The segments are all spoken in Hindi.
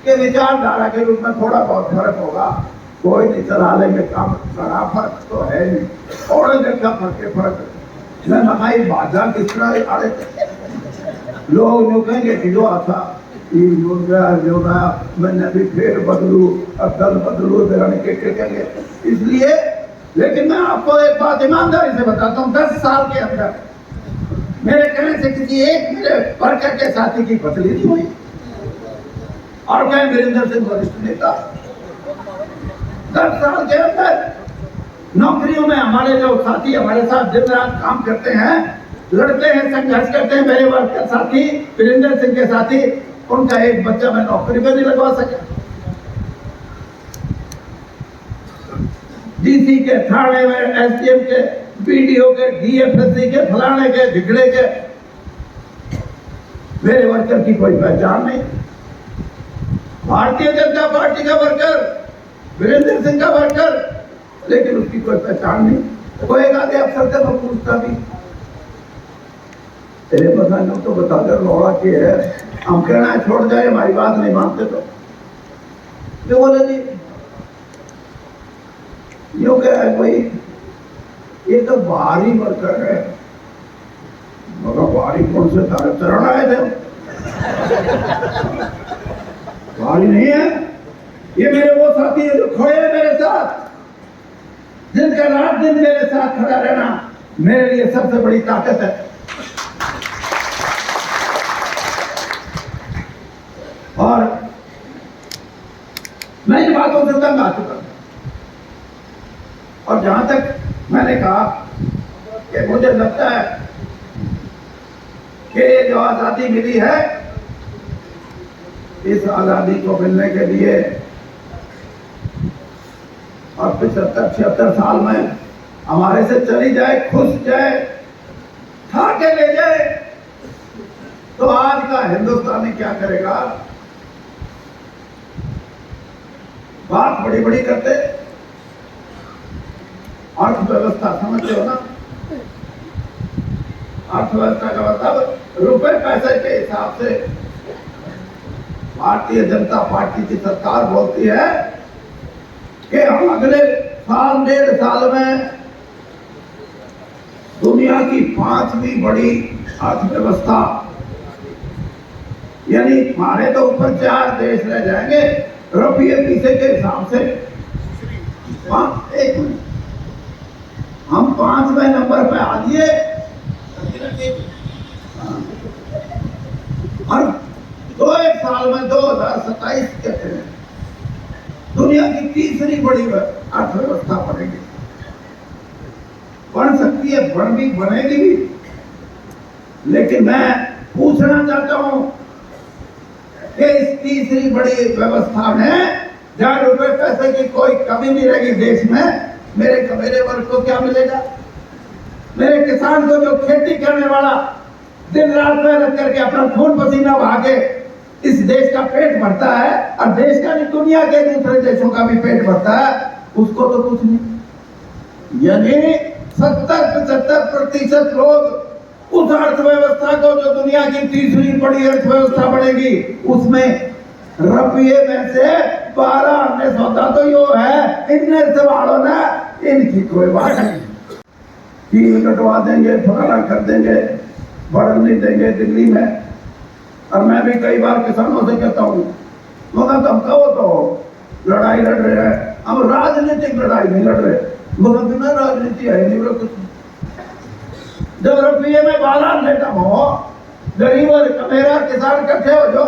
के विचारधारा के रूप में थोड़ा बहुत फर्क होगा, कोई नहीं, चला लेंगे काम, बड़ा फर्क तो है नहीं। और देखा फर्क मैं महंगाई बाजा किस तरह अरे लोग जो कहेंगे कि जो आता जो मैंने भी फिर बदलू अब दल बदलू के कहेंगे। इसलिए लेकिन मैं आपको एक बात ईमानदारी से बताता हूँ, 10 साल के अंदर मेरे कहने से किसी एक मेरे वर्कर के साथी की बदली नहीं हुई। और कहें वीरेंद्र सिंह वरिष्ठ नेता, 10 साल के अंदर नौकरियों में हमारे जो साथी हमारे साथ दिन रात काम करते हैं, लड़ते हैं, संघर्ष करते हैं, मेरे वर्कर साथी वीरेंद्र सिंह के साथी, उनका एक बच्चा मैं नौकरी पे नहीं लगवा सका। डीसी के, थाने में, एसडीएम के, बीडीओ के, डीएफएससी के, फलाने के, ढिकड़े के, मेरे वर्कर की कोई पहचान नहीं। भारतीय जनता पार्टी का वर्कर, वीरेंद्र सिंह का वर्कर, लेकिन उसकी कोई पहचान नहीं। कोई एक आधे अफसर का मैं पूछता भी, तेरे बताने तो बता दे लौड़ा के है, हम कहना छोड़ जाए, हमारी बात नहीं मानते तो जो बोले जी यो क्या है भाई, ये तो बाहरी वर्कर है। मगर बाहरी कौन से तारे चरण आए थे, बाहरी नहीं है। ये मेरे वो साथी है जो खोए मेरे साथ, जिनका रात दिन मेरे साथ खड़ा रहना मेरे लिए सबसे बड़ी ताकत है। और मैं इन बातों से तंग आ चुका हूं। और जहां तक मैंने कहा कि मुझे लगता है कि जो आजादी मिली है, इस आजादी को मिलने के लिए और 75-76 साल में हमारे से चली जाए, खुश जाए, खा के ले जाए, तो आज का हिंदुस्तानी क्या करेगा। बात बड़ी बड़ी करते, अर्थव्यवस्था समझते हो ना, अर्थव्यवस्था का मतलब रुपए पैसे के हिसाब से भारतीय जनता पार्टी की सरकार बोलती है कि हम अगले साल 1.5 साल में दुनिया की 5वीं बड़ी अर्थव्यवस्था, यानी हमारे तो ऊपर 4 देश रह जाएंगे रुपये पैसे के हिसाब से। एक मिनट, हम 5वें नंबर पे आ गए और 2 साल में 2027 कहते हैं दुनिया की 3री बड़ी अर्थव्यवस्था बनेगी। बन सकती है, बनेगी भी, लेकिन मैं पूछना चाहता हूं कि इस 3री बड़ी व्यवस्था में जहां रुपए पैसे की कोई कमी नहीं रहेगी देश में, मेरे वर्ग को क्या मिलेगा। मेरे किसान को जो खेती करने वाला दिन रात मेहनत करके अपना खून पसीना बहा के इस देश का पेट भरता है, और देश का नहीं दुनिया के दूसरे देशों का भी पेट भरता है, उसको तो कुछ नहीं। यानी 70-75% लोग उस अर्थव्यवस्था को जो दुनिया की 3री बड़ी अर्थव्यवस्था बनेगी, उसमें रुपये में से 12 ने सौदा तो यो है, इनने सवालों ना, इनकी कोई बात नहीं। फीस कटवा देंगे, फलाना कर देंगे, बढ़ नहीं देंगे दिल्ली में। और मैं भी कई बार किसानों से कहता हूँ, मगर तुम कहो तो लड़ाई लड़ रहे हैं, हम राजनीतिक लड़ाई नहीं लड़ रहे, मगर बिना राजनीति है नहीं कुछ। जब रुपये में 12 से कम हो, गरीब और कमेरा किसान इकट्ठे हो, जो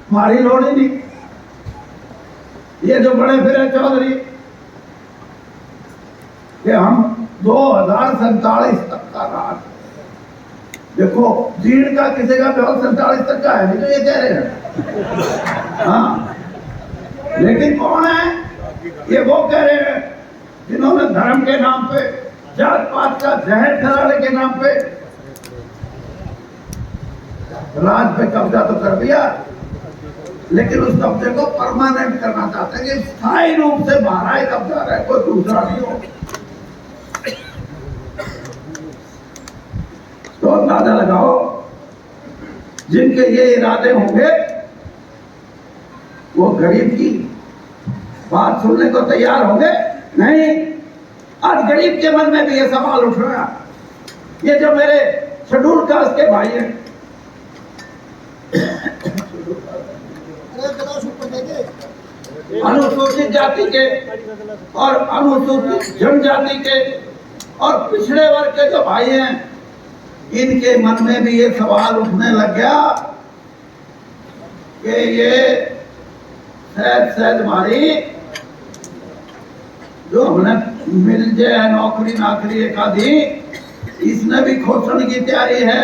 हमारी लोड़ ही नहीं। ये जो बड़े फिरे चौधरी कि हम 2047 तक का राज, देखो जीण का किसी का 47 तक का है नहीं, तो ये कह रहे हैं। हाँ, लेकिन कौन है ये? वो कह रहे हैं जिन्होंने धर्म के नाम पे, जात पात का जहर फैलाने के नाम पे राज पे कब्जा तो कर दिया, लेकिन उस कब्जे को परमानेंट करना चाहते हैं कि स्थायी रूप से बाहर कब्जा रहे, कोई दूसरा नहीं हो। तो अंदाजा लगाओ, जिनके ये इरादे होंगे वो गरीब की बात सुनने को तैयार होंगे? नहीं। आज गरीब के मन में भी ये सवाल उठ रहा है। ये जो मेरे शेड्यूल कास्ट के भाई हैं, अनुसूचित जाति के और अनुसूचित जनजाति के और पिछड़े वर्ग के जो भाई हैं, इनके मन में भी ये सवाल उठने लग गया कि ये सहज हमारी जो हमने मिल जाए नौकरी नाकरी एक आधी, इसने भी खोसण की तैयारी है।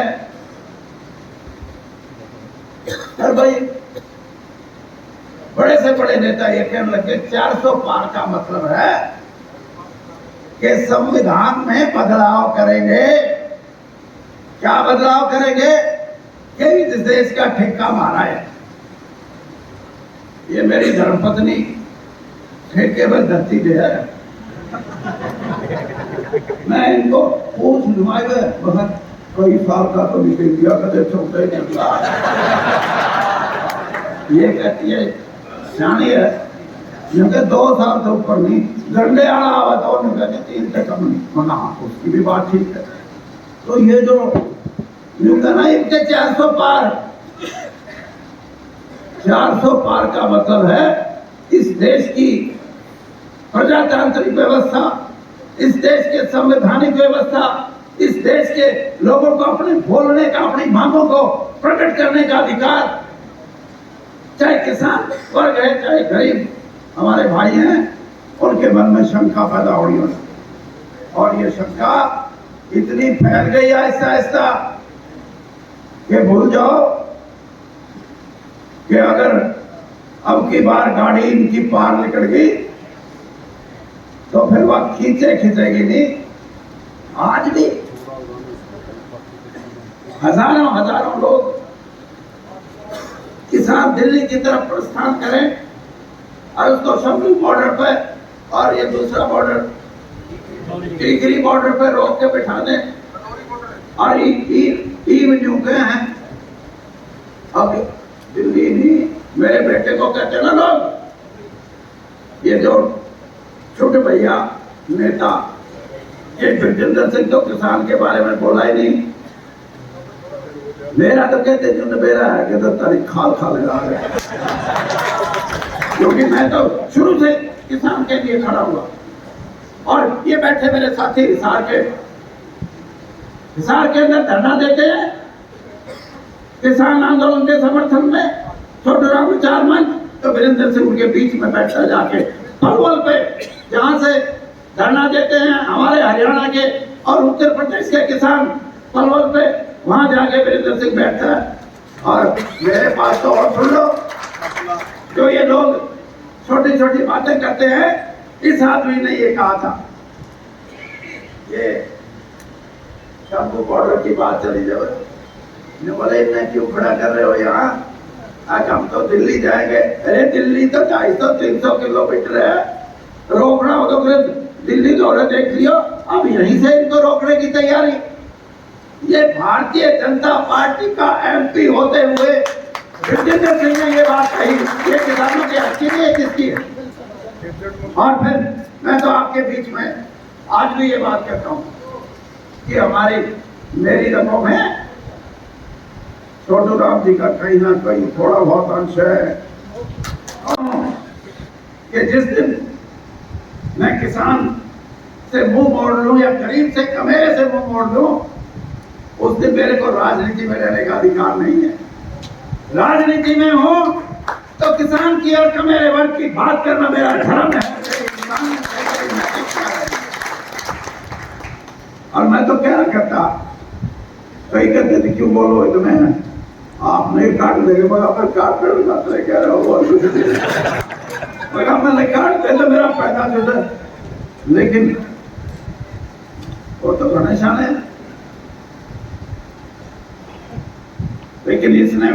और भाई बड़े से बड़े नेता ये कहने लगे 400 पार का मतलब है कि संविधान में बदलाव करेंगे। क्या बदलाव करेंगे? कि इस देश का ठेका हमारा है। ये मेरी धर्मपत्नी ठेके पर धरती दे है। मैं इनको पूछ लूंगा, बहुत कई साल का तो निकल गया, कदे छोटे निकला। ये कहती है सियानी है, जिनके 2 साल से ऊपर नहीं, गंडे आना आवा तो 3 से कम नहीं होना, उसकी भी बात ठीक है। तो ये जो कहना इनके 400 पार, 400 पार का मतलब है इस देश की प्रजातांत्रिक व्यवस्था, इस देश के संवैधानिक व्यवस्था, इस देश के लोगों को अपने बोलने का, अपनी मांगों को प्रकट करने का अधिकार, चाहे किसान वर्ग है चाहे गरीब हमारे भाई हैं, उनके मन में शंका पैदा हो रही है। और ये शंका इतनी फैल गई आहिस्ता आहिस्ता कि भूल जाओ कि अगर अब की बार गाड़ी इनकी पार निकल गई तो फिर वह खींचेगी नहीं। आज भी हजारों लोग किसान दिल्ली की तरफ प्रस्थान करें और उसको शम्भू बॉर्डर पर और ये दूसरा बॉर्डर टिकरी बॉर्डर पर रोक के बिठा दें और ईव गए हैं। अब दिल्ली नहीं, मेरे बेटे को कहते ना लोग, ये जो छोटे भैया नेता ये ब्रजेंद्र सिंह तो किसान के बारे में बोला ही नहीं। मेरा तो कहते जो मेरा है कि तो तारीख खाल लगा रहे, क्योंकि मैं तो शुरू से किसान के लिए खड़ा हुआ। और ये बैठे मेरे साथी हिसार के अंदर धरना देते हैं किसान आंदोलन के समर्थन में, छोटूराम विचार मंच, तो वीरेंद्र सिंह उनके बीच में बैठा जाके पलवल पे, जहां से धरना देते हैं हमारे हरियाणा के और उत्तर प्रदेश के किसान पलवल पे, वहां जाके वीरेंद्र सिंह बैठता है। और मेरे पास तो और सुन लो, जो ये लोग छोटी छोटी बातें करते हैं, इस आदमी ने ये कहा था, ये शंभू बॉर्डर की बात चली जाए, बोले इन्हें क्यों खड़ा कर रहे हो यहाँ, आज हम तो दिल्ली जाएंगे। अरे दिल्ली तो 250-300 किलोमीटर है, रोकना हो तो फिर दिल्ली दौरे देख लियो। अब यहीं से इनको रोकने की तैयारी। ये भारतीय जनता पार्टी का एमपी होते हुए ब्रजेंद्र सिंह ने ये बात कही, ये किसानों की हक की है, किसकी है? और फिर मैं तो आपके बीच में आज भी ये बात कहता हूँ कि मेरी रगों में छोटूराम जी का कहीं ना कहीं थोड़ा बहुत अंश है कि जिस दिन मैं किसान से मुंह मोड़ लूं या गरीब से कमेरे से मुंह मोड़ लूं, उस दिन मेरे को राजनीति में रहने का अधिकार नहीं है। राजनीति में हूं तो किसान की और कमेरे वर्ग की बात करना मेरा धर्म है। और मैं तो क्या करता, कई कहते थे क्यों बोलो तुम्हें, आप नहीं काट देंगे, मगर फिर काट कर कह रहे हो, मगर मैंने काट दे तो मेरा पैदा जो, लेकिन वो तो गणेशान है। लेकिन इसने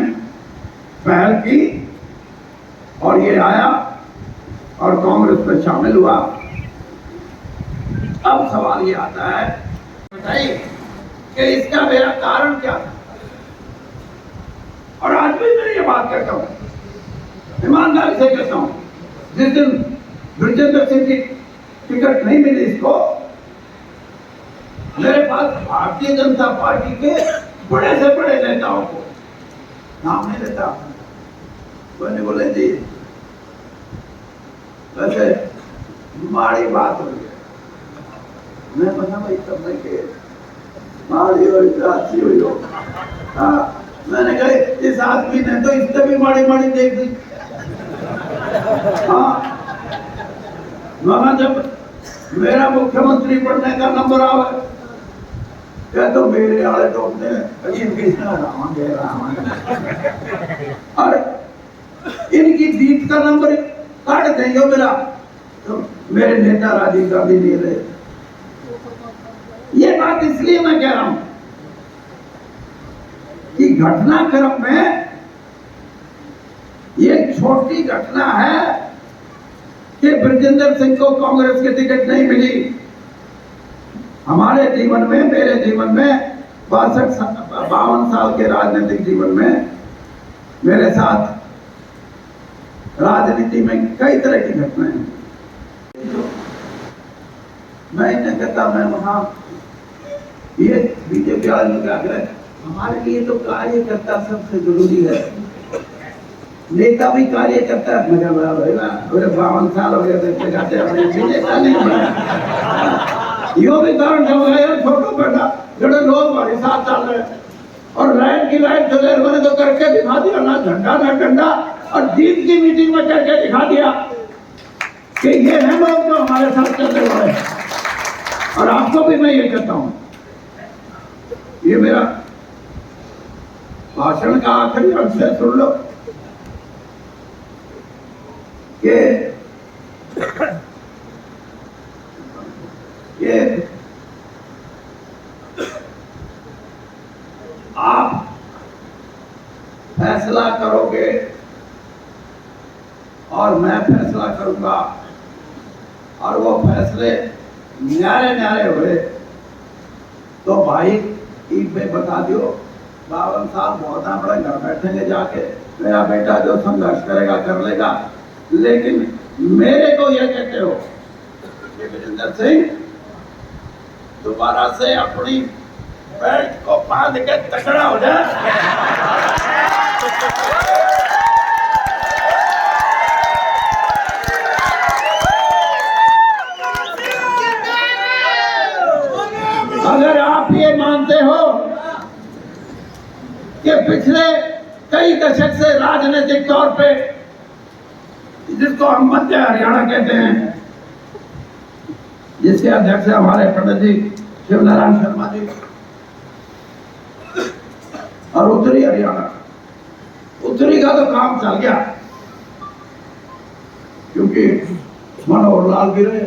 पहल की और ये आया और कांग्रेस में शामिल हुआ। अब सवाल ये आता है, बताइए कि इसका मेरा कारण क्या था। और आज भी मैं ये बात करता हूं ईमानदारी से कहता हूं, जिस दिन ब्रजेंद्र सिंह की टिकट नहीं मिली इसको, मेरे पास भारतीय जनता पार्टी के बड़े से बड़े नेताओं को, नाम नहीं लेता, मैंने बोले जी वैसे माड़ी बात हो गई। मैं बता भाई तब मैं के माड़ी हुई अच्छी हुई हो। हाँ, मैंने कहा इस आदमी ने तो इससे भी माड़ी माड़ी देख दी। हाँ, वहां जब मेरा मुख्यमंत्री बनने का नंबर आवे, क्या तो मेरे वाले टोकने और इनकी जीत का नंबर काट देंगे मेरा, तो मेरे नेता राजीव गांधी नहीं रहे। ये बात इसलिए मैं कह रहा हूं कि घटनाक्रम में ये छोटी घटना है कि ब्रजेंद्र सिंह को कांग्रेस की टिकट नहीं मिली। हमारे जीवन में, मेरे जीवन में 52 साल के राजनीतिक जीवन में मेरे साथ राजनीति में कई तरह की घटनाएं हैं। मैं इन्हें कहता, मैं वहां ये बीजेपी वाले का आग्रह, हमारे लिए तो कार्यकर्ता सबसे जरूरी है, नेता भी कार्य करता है। मजा बड़ा भाई 52 साल हो गए थे जाते नेता नहीं बना। यो भी कारण हो गया छोटो बेटा जड़े लोग हमारे साथ चल रहे और लाइन की लाइन चले, मैंने तो करके दिखा दिया, ना झंडा ना डंडा, और जीत की मीटिंग में करके दिखा दिया कि ये है लोग जो हमारे साथ चलने वाले। और आपको भी मैं ये कहता हूं, ये मेरा भाषण का आखिरी अंश है, सुन लो कि ये आप फैसला करोगे और मैं फैसला करूंगा, और वो फैसले न्यारे न्यारे हुए तो भाई ईद में बता दियो 52 साल बहुत बड़ा घर बैठेंगे जाके, मेरा बेटा जो संघर्ष करेगा कर लेगा। लेकिन मेरे को यह कहते हो कि ब्रजेंद्र सिंह दोबारा से अपनी बेल्ट को बांध के तगड़ा हो जाए। अगर आप ये मानते हो कि पिछले कई दशक से राजनीतिक तौर पे, जिसको हम मध्य हरियाणा कहते हैं, जिसके अध्यक्ष हमारे पंडित जी शिवनारायण शर्मा जी, और उत्तरी हरियाणा, उत्तरी का तो काम चल गया क्योंकि मनोहर लाल भी रहे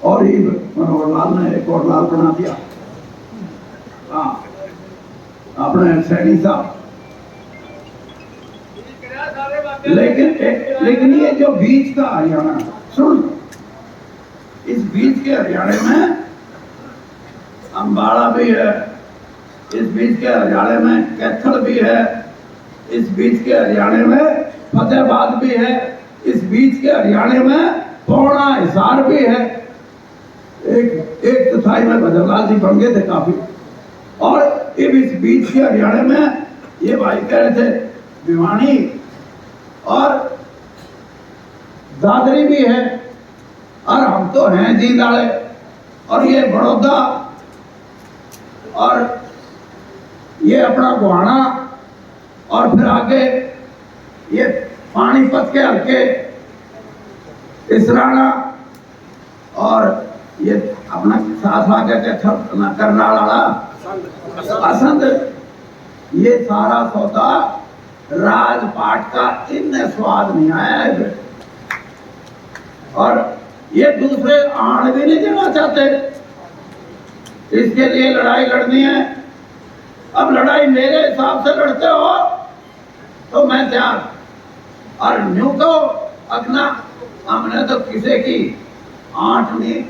और ही मनोहर लाल ने एक और लाल बना दिया, हाँ अपने सैनी साहब। लेकिन ये जो बीच का हरियाणा, सुन, इस बीच के हरियाणा में अंबाला भी है, इस बीच के हरियाणा में कैथल भी है, इस बीच के हरियाणा में फतेहाबाद भी है, इस बीच के हरियाणा में पौना हिसार भी है। एक चौथाई में भजनलाल जी बन गए थे काफी, और इस बीच के हरियाणा में ये भाई कह रहे थे भिवानी और दादरी भी है, और हम तो हैं जींदाड़े, और ये बड़ौदा और ये अपना गोहाना, और फिर आगे ये पानीपत के हल्के इसराना, और ये अपना साथ आगे करनाला असंध, ये सारा सौदा राजपाट का इनने स्वाद नहीं आया है, और ये दूसरे आड़ भी नहीं देना चाहते। इसके लिए लड़ाई लड़नी है। अब लड़ाई मेरे हिसाब से लड़ते हो तो मैं तैयार, और न्यू को अपना, हमने तो किसी की आंट नहीं,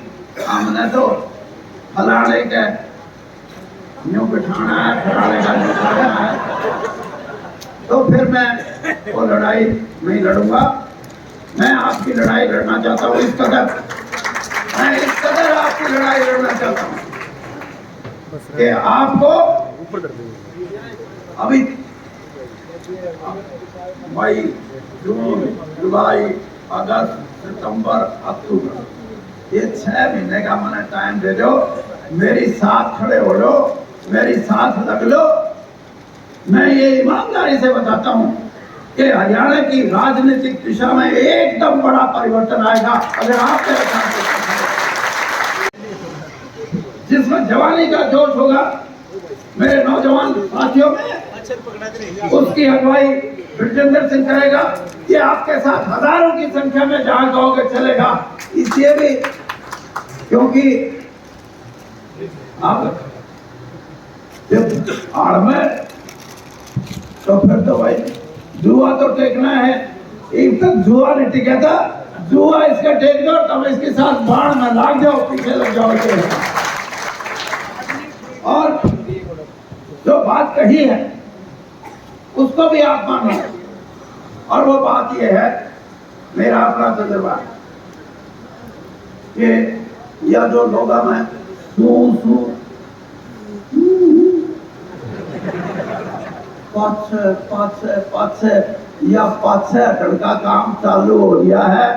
हमने तो फलाने के न्यू बिठाना है, फलाने का बिठाना है, तो फिर मैं वो लड़ाई नहीं लड़ूंगा। मैं आपकी लड़ाई लड़ना चाहता हूँ इस कदर, मैं इस कदर आपकी लड़ाई लड़ना चाहता हूँ कि आपको अभी मई, जून, जुलाई, अगस्त, सितंबर, अक्टूबर, ये 6 महीने का मैंने टाइम दे दो, मेरी साथ खड़े हो लो, मेरी साथ लग लो। मैं ये ईमानदारी से बताता हूं कि हरियाणा की राजनीतिक दिशा में एकदम बड़ा परिवर्तन आएगा अगर आप मेरे साथ हैं। जिसमें जवानी का जोश होगा मेरे नौजवान साथियों में, उसकी अगुवाई ब्रिजेंद्र सिंह करेगा। ये आपके साथ हजारों की संख्या में जहां कहोगे चलेगा। इसलिए भी क्योंकि आप जब आड़ में तो फिर तो भाई जुआ तो टेकना है। एक तक जुआ नहीं टिका था, जुआ इसका टेक दो तब इसके साथ बाढ़ में लाग जाओ, पीछे लग जाओ। और जो बात कही है उसको भी आप मानो, और वो बात ये है, मेरा अपना तजुर्बा कि यह जो लोग में सू पाँच या 5 हटन का काम चालू हो गया है।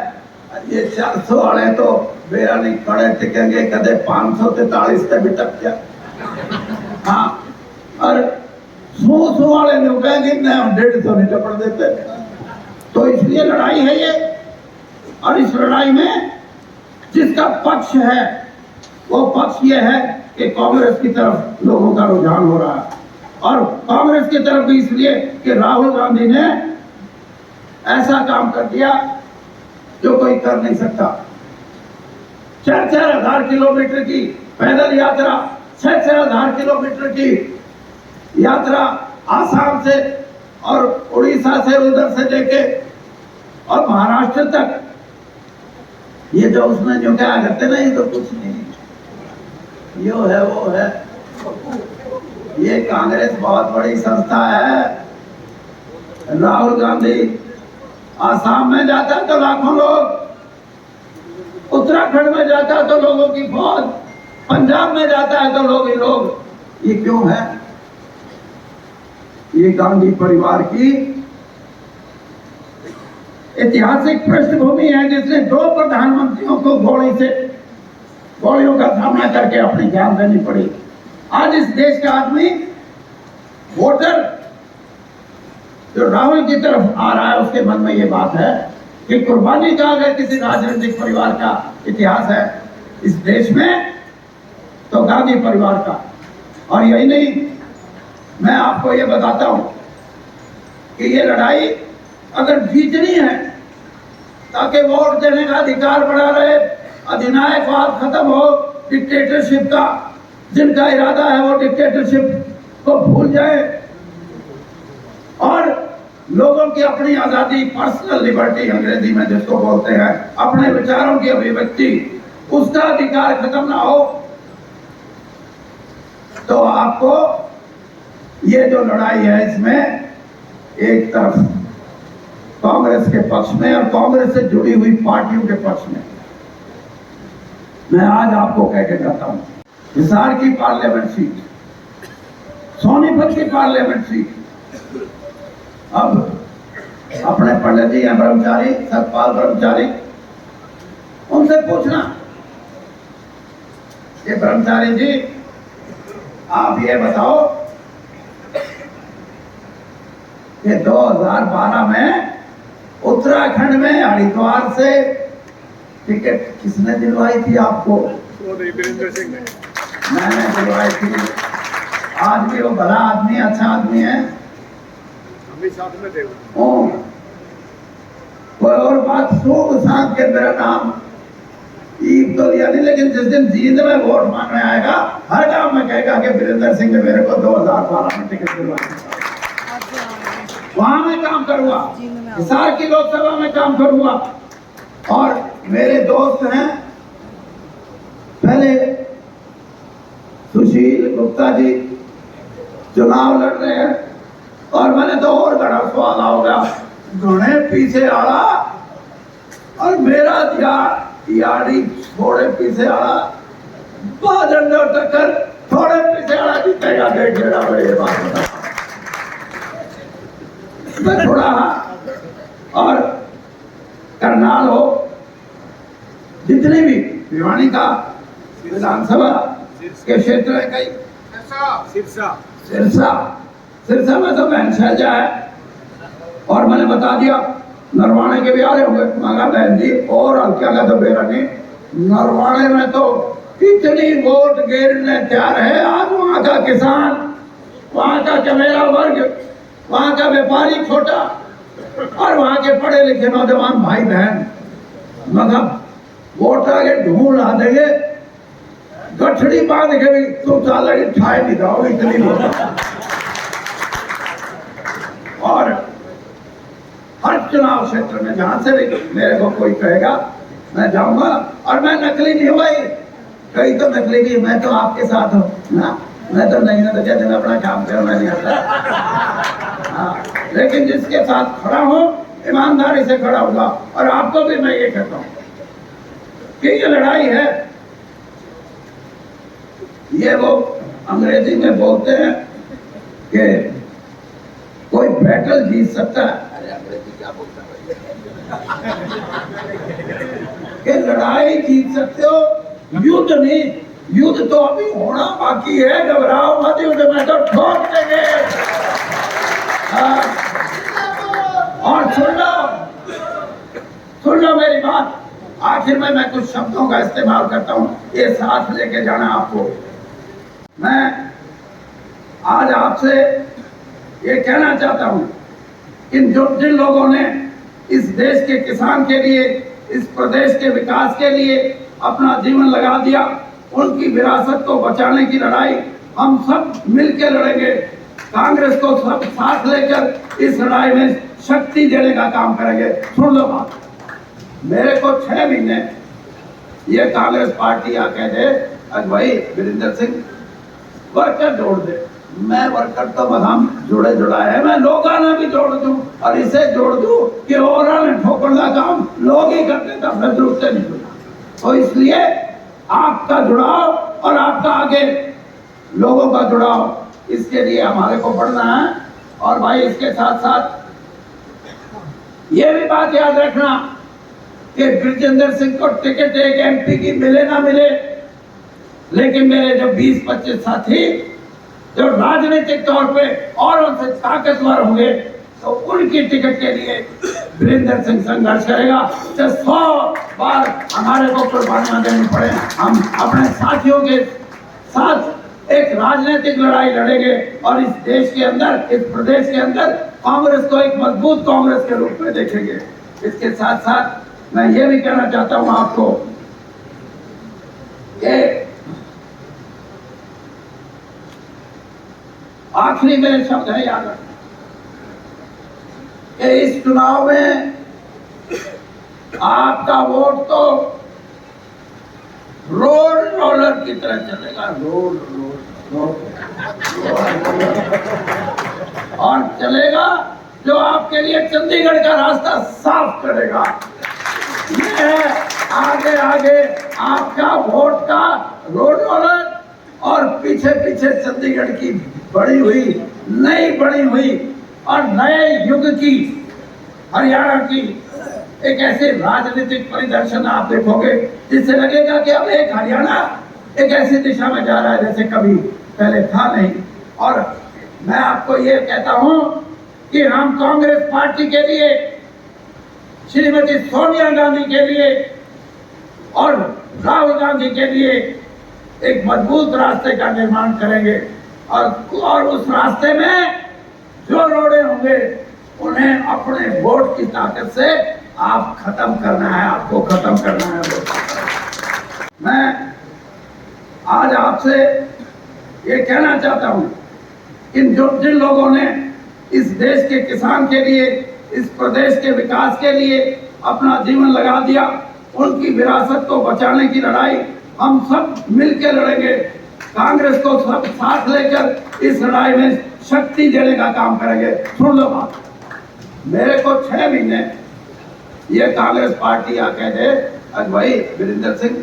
ये 400 वाले तो बेरा नहीं खड़े टिकेंगे, कदे 543 पे भी टक गया। हाँ, और 100 वाले लोग कहेंगे नहीं हम 150 नहीं टपड़ देते। तो इसलिए लड़ाई है ये, और इस लड़ाई में जिसका पक्ष है वो पक्ष ये है कि कांग्रेस की तरफ लोगों का रुझान हो रहा है, और कांग्रेस की तरफ भी इसलिए कि राहुल गांधी ने ऐसा काम कर दिया जो कोई कर नहीं सकता। 4-4 हजार किलोमीटर की पैदल यात्रा, 6-6 हजार किलोमीटर की यात्रा आसाम से और उड़ीसा से उधर से लेके और महाराष्ट्र तक। ये जो उसमें जो क्या करते ना, ये तो कुछ नहीं, यो है वो है। ये कांग्रेस बहुत बड़ी संस्था है। राहुल गांधी आसाम में जाता तो लाखों लोग, उत्तराखंड में जाता तो लोगों की फौज, पंजाब में जाता है तो लोग ही लोग। ये क्यों है? ये गांधी परिवार की ऐतिहासिक पृष्ठभूमि है, जिसने 2 प्रधानमंत्रियों को गोलियों का सामना करके अपनी जान देनी पड़ी। आज इस देश का आदमी, वोटर जो राहुल की तरफ आ रहा है, उसके मन में ये बात है कि कुर्बानी का अगर किसी राजनीतिक परिवार का इतिहास है इस देश में तो गांधी परिवार का। और यही नहीं, मैं आपको ये बताता हूं कि ये लड़ाई अगर जीतनी है ताकि वोट देने का अधिकार बढ़ा रहे, अधिनायकवाद खत्म हो, डिक्टेटरशिप का जिनका इरादा है वो डिक्टेटरशिप को भूल जाए, और लोगों की अपनी आजादी, पर्सनल लिबर्टी अंग्रेजी में जिसको बोलते हैं, अपने विचारों की अभिव्यक्ति, उसका अधिकार खत्म ना हो, तो आपको ये जो लड़ाई है इसमें एक तरफ कांग्रेस के पक्ष में और कांग्रेस से जुड़ी हुई पार्टियों के पक्ष में मैं आज आपको कह के जाता हूं, हिसार की पार्लियामेंट सीट, सोनीपत की पार्लियामेंट सीट, अब अपने पंडित जी हैं ब्रह्मचारी, सतपाल ब्रह्मचारी, उनसे पूछना कि ब्रह्मचारी जी आप ये बताओ कि 2012 में उत्तराखंड में हरिद्वार से टिकट किसने दिलवाई थी आपको? वीरेंद्र सिंह ने। मैंने दिलवाई थी। आज भी वो भला आदमी, अच्छा आदमी है, हम भी साथ में थे। कोई और बात सूख साथ के मेरा नाम ईब तो लिया नहीं, लेकिन जिस दिन जींद में वोट मांगने आएगा हर गांव में कहेगा कि वीरेंद्र सिंह ने मेरे को 2012 में टिकट दिलवाई। वहां मैं काम करूंगा, हिसार की लोकसभा में काम करूंगा। और मेरे दोस्त हैं, पहले सुशील गुप्ता जी चुनाव लड़ रहे हैं और मैंने तो और बड़ा सवाल हो गया, घने पीछे आला और मेरा यारी थोड़े पीछे आला, बाजंदो टक्कर थोड़े पीछे आला जीतेगा। देख लेना बड़े बात मैं थोड़ा और करनाल हो, जितने भी भिवानी का विधानसभा के क्षेत्र है, कई सिरसा में तो बहन शहजा है, और मैंने बता दिया नरवाणे के भी आ रहे होंगे, मांगा बहन जी और हल्का का तो बेरा नहीं, नरवाणे में तो इतनी वोट गिरने तैयार है। आज वहां का किसान, वहां का चमेला वर्ग, वहां का व्यापारी छोटा और वहां के पढ़े लिखे नौजवान भाई बहन, मतलब वोट आगे ढूंढ ला देंगे, गठड़ी बांध के भी तुम साला ठाए नहीं जाओ, इतनी वोट। और हर चुनाव क्षेत्र में जहां से भी मेरे को कोई कहेगा मैं जाऊंगा, और मैं नकली नहीं हुआ, कई तो नकली भी, मैं तो आपके साथ हूँ ना, मैं तो नहीं तो कहते मैं अपना काम करना नहीं आता। हाँ, लेकिन जिसके साथ खड़ा हूँ ईमानदारी से खड़ा होगा। और आपको भी मैं ये कहता हूँ कि ये लड़ाई है, ये वो अंग्रेजी में बोलते हैं कि कोई बैटल जीत सकता है, अरे अंग्रेजी क्या बोलता है कि लड़ाई जीत सकते हो, युद्ध नहीं। युद्ध तो अभी होना बाकी है, घबराओ मत, युद्ध में तो ठोक देंगे। और सुन लो मेरी बात, आखिर में मैं कुछ शब्दों का इस्तेमाल करता हूँ, ये साथ लेके जाना आपको। मैं आज आपसे ये कहना चाहता हूँ कि जिन लोगों ने इस देश के किसान के लिए, इस प्रदेश के विकास के लिए अपना जीवन लगा दिया, उनकी विरासत को बचाने की लड़ाई हम सब मिलकर लड़ेंगे। कांग्रेस को सब साथ लेकर इस लड़ाई में शक्ति देने का काम करेंगे। सुन लो बात, मेरे को 6 महीने ये कांग्रेस पार्टी आके दे, आज भाई वीरेंद्र सिंह वर्कर जोड़ दे, मैं वर्कर तो हम जुड़ा है, मैं लोगाना भी जोड़ दूं और इसे जोड़ दूं कि और ठोकर का काम लोग ही करते, तब मैं जरूरत नहीं जुड़ा। तो इसलिए आपका जुड़ाव और आपका आगे लोगों का जुड़ाव, इसके लिए हमारे को बढ़ना है। और भाई इसके साथ साथ ये भी बात याद रखना कि ब्रजेंद्र सिंह को टिकट एक एमपी की मिले ना मिले, लेकिन मेरे जो 20-25 साथी जो राजनीतिक तौर पे और उनसे ताकतवर होंगे, तो उनकी टिकट के लिए वीरेंद्र सिंह संघर्ष करेगा। 100 बार हमारे को कुर्बानियां देनी पड़े, हम अपने साथियों के साथ एक राजनीतिक लड़ाई लड़ेंगे और इस देश के अंदर, इस प्रदेश के अंदर कांग्रेस को एक मजबूत कांग्रेस के रूप में देखेंगे। इसके साथ साथ मैं ये भी कहना चाहता हूं आपको कि आखिरी मेरे शब्द है, याद रखना कि इस चुनाव में आपका वोट तो रोड रोलर की तरह चलेगा, रोड और चलेगा जो आपके लिए चंडीगढ़ का रास्ता साफ करेगा। ये आगे आगे आपका वोट का रोड रोलर और पीछे पीछे चंडीगढ़ की बड़ी हुई, नई बड़ी हुई और नए युग की हरियाणा की एक ऐसे राजनीतिक परिदर्शन आप देखोगे जिससे लगेगा कि अब एक हरियाणा एक ऐसी दिशा में जा रहा है जैसे कभी पहले था नहीं। और मैं आपको ये कहता हूं कि हम कांग्रेस पार्टी के लिए, श्रीमती सोनिया गांधी के लिए और राहुल गांधी के लिए एक मजबूत रास्ते का निर्माण करेंगे और उस रास्ते में जो रोड़े होंगे उन्हें अपने वोट की ताकत से आप खत्म करना है, आपको खत्म करना है। मैं आज आपसे ये कहना चाहता हूं कि जिन लोगों ने इस देश के किसान के लिए, इस प्रदेश के विकास के लिए अपना जीवन लगा दिया, उनकी विरासत को बचाने की लड़ाई हम सब मिलकर लड़ेंगे। कांग्रेस को सब साथ लेकर इस लड़ाई में शक्ति देने का काम करेंगे। सुन लो बात, मेरे को 6 महीने ये कांग्रेस पार्टी आके दे, अरे भाई वीरेंद्र सिंह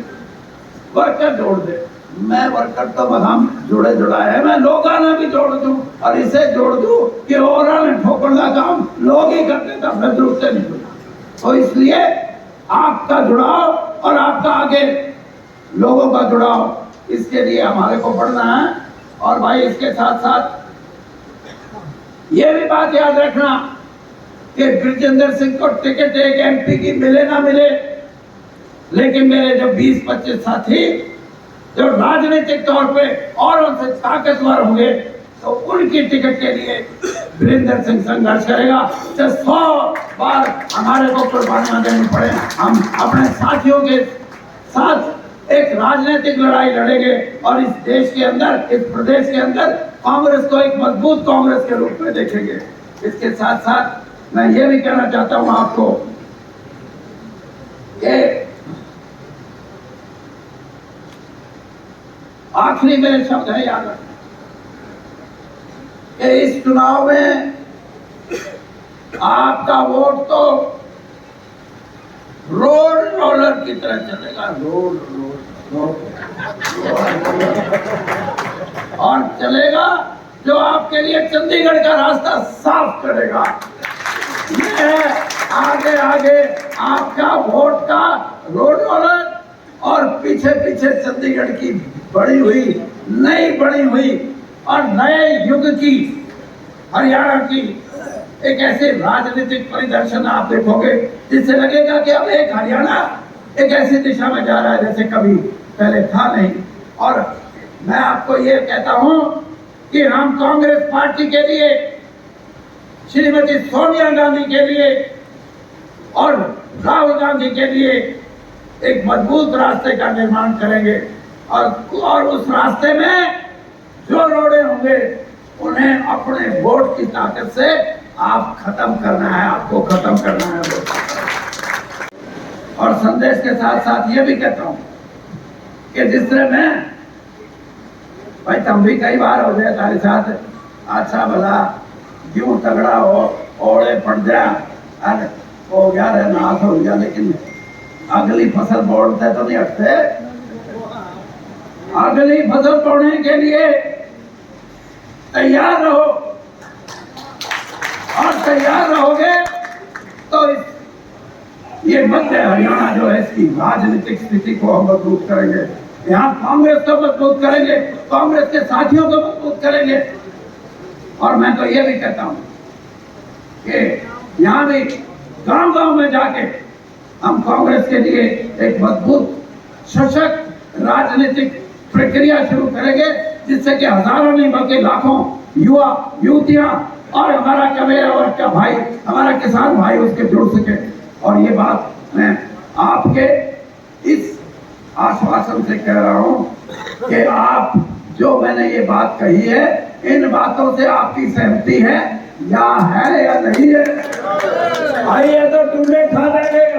वर्कर जोड़ दे। मैं वर्कर तो हम जुड़ा है, मैं लोगों ने भी जोड़ दूं और इसे जोड़ दूं कि और ठोकर का काम लोग ही करते थे, अपने जरूरत से नहीं। तो इसलिए आपका जुड़ाव और आपका आगे लोगों का जुड़ाव, इसके लिए हमारे को बढ़ना है। और भाई इसके साथ साथ ये भी बात याद रखना कि ब्रजेंद्र सिंह को टिकट एक एमपी की मिले ना मिले, लेकिन मेरे जो 20-25 साथी जो राजनीतिक तौर पे और उनसे ताकतवर होंगे तो उनकी टिकट के लिए वीरेंद्र सिंह संघर्ष करेगा। चाहे 100 बार हमारे को कुर्बानियां देनी पड़े, हम अपने साथियों के साथ एक राजनीतिक लड़ाई लड़ेंगे और इस देश के अंदर, इस प्रदेश के अंदर कांग्रेस को एक मजबूत कांग्रेस के रूप में देखेंगे। इसके साथ साथ मैं ये भी कहना चाहता हूं आपको कि आखिरी मेरे शब्द है, याद रखना कि इस चुनाव में आपका वोट तो रोड रोलर की तरह चलेगा, रोड और चलेगा जो आपके लिए चंडीगढ़ का रास्ता साफ करेगा। आगे आगे आपका वोट का रोड रोलर और पीछे पीछे चंडीगढ़ की बड़ी हुई, नई बड़ी हुई और नए युग की हरियाणा की एक ऐसे राजनीतिक परिदर्शन आप देखोगे जिससे लगेगा कि अब एक हरियाणा एक ऐसी दिशा में जा रहा है जैसे कभी पहले था नहीं। और मैं आपको ये कहता हूं कि हम कांग्रेस पार्टी के लिए, श्रीमती सोनिया गांधी के लिए और राहुल गांधी के लिए एक मजबूत रास्ते का निर्माण करेंगे और उस रास्ते में जो रोड़े होंगे उन्हें अपने वोट की ताकत से आप खत्म करना है, आपको खत्म करना है। और संदेश के साथ साथ ये भी कहता हूं कि जिस तरह मैं, भाई तुम भी कई बार हो जाए तारे साथ अच्छा भला क्यों तगड़ा हो ओड़े पड़ जाए हो गया रे नाश हो गया, लेकिन अगली फसल बोलते तो नहीं हटते। अगली फसल तोड़ने के लिए तैयार रहो और तैयार रहोगे तो ये मध्य हरियाणा जो है इसकी राजनीतिक स्थिति को हम मजबूत करेंगे। यहाँ कांग्रेस को मजबूत करेंगे, कांग्रेस के साथियों को मजबूत करेंगे। और मैं तो ये भी कहता हूँ कि यहाँ भी गांव गांव में जाके हम कांग्रेस के लिए एक मजबूत सशक्त राजनीतिक प्रक्रिया शुरू करेंगे जिससे कि हजारों नहीं बल्कि लाखों युवा युवतियां और हमारा कमेरा वर्ग का भाई, हमारा किसान भाई उसके जुड़ सके। और ये बात मैं आपके इस आश्वासन से कह रहा हूं कि आप जो मैंने ये बात कही है, इन बातों से आपकी सहमति है या है या नहीं है? आइए तो टूटे खा देंगे।